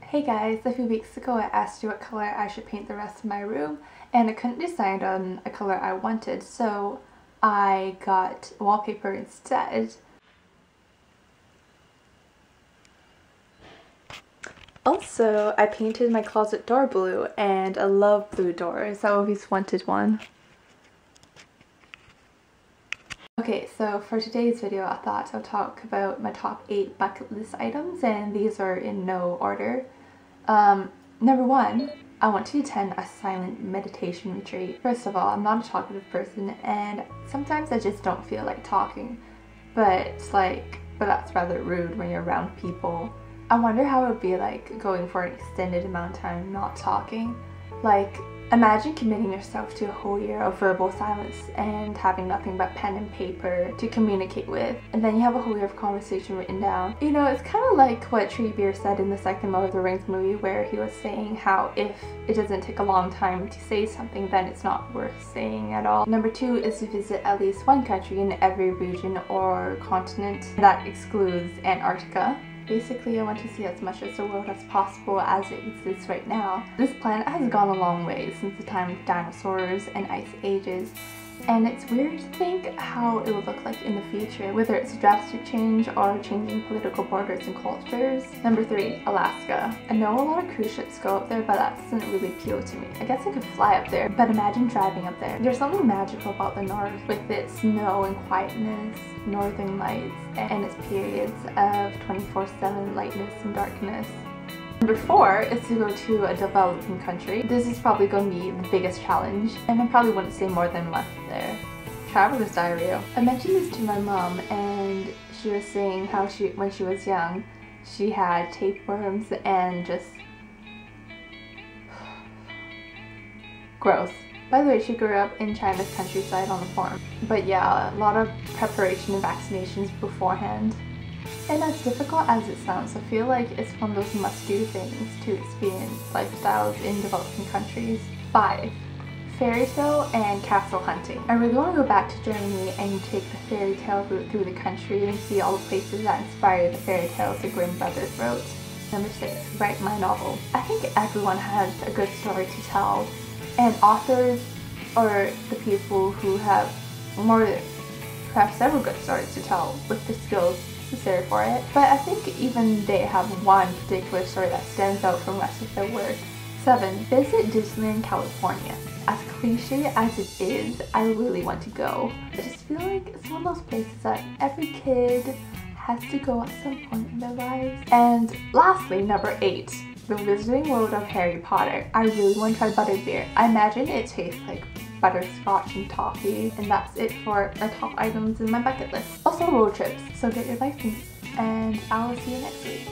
Hey guys, a few weeks ago I asked you what color I should paint the rest of my room and I couldn't decide on a color I wanted, so I got wallpaper instead. Also, I painted my closet door blue and I love blue doors. I always wanted one. Okay, so for today's video I thought I'll talk about my top 8 bucket list items, and these are in no order. Number 1, I want to attend a silent meditation retreat. First of all, I'm not a talkative person and sometimes I just don't feel like talking, but that's rather rude when you're around people. I wonder how it would be like going for an extended amount of time not talking. Like, imagine committing yourself to a whole year of verbal silence and having nothing but pen and paper to communicate with, and then you have a whole year of conversation written down. You know, it's kind of like what Treebeard said in the second Lord of the Rings movie, where he was saying how if it doesn't take a long time to say something, then it's not worth saying at all. Number 2 is to visit at least one country in every region or continent. That excludes Antarctica. Basically, I want to see as much of the world as possible as it exists right now. This planet has gone a long way since the time of dinosaurs and ice ages, and it's weird to think how it would look like in the future, whether it's a drastic change or changing political borders and cultures. Number 3, Alaska. I know a lot of cruise ships go up there, but that doesn't really appeal to me. I guess I could fly up there, but imagine driving up there. There's something magical about the north, with its snow and quietness, northern lights, and its periods of 24/7 lightness and darkness. Number 4 is to go to a developing country. This is probably going to be the biggest challenge, and I probably wouldn't stay more than a month there. Traveler's diarrhea. I mentioned this to my mom, and she was saying how when she was young, she had tapeworms and just gross. By the way, she grew up in China's countryside on a farm. But yeah, a lot of preparation and vaccinations beforehand. And as difficult as it sounds, I feel like it's one of those must-do things to experience lifestyles in developing countries. 5. Fairy tale and castle hunting. I really want to go back to Germany and take the fairy tale route through the country and see all the places that inspired the fairy tales the Grimm brothers wrote. Number 6. Write my novel. I think everyone has a good story to tell, and authors are the people who have perhaps several good stories to tell with the skills necessary for it, but I think even they have one particular story that stands out from the rest of their work. 7. Visit Disneyland, California. As cliche as it is, I really want to go. I just feel like it's one of those places that every kid has to go at some point in their lives. And lastly, number 8. The Wizarding World of Harry Potter. I really want to try butterbeer. I imagine it tastes like butterscotch and toffee, and that's it for the top items in my bucket list. Also road trips, so get your license, and I'll see you next week.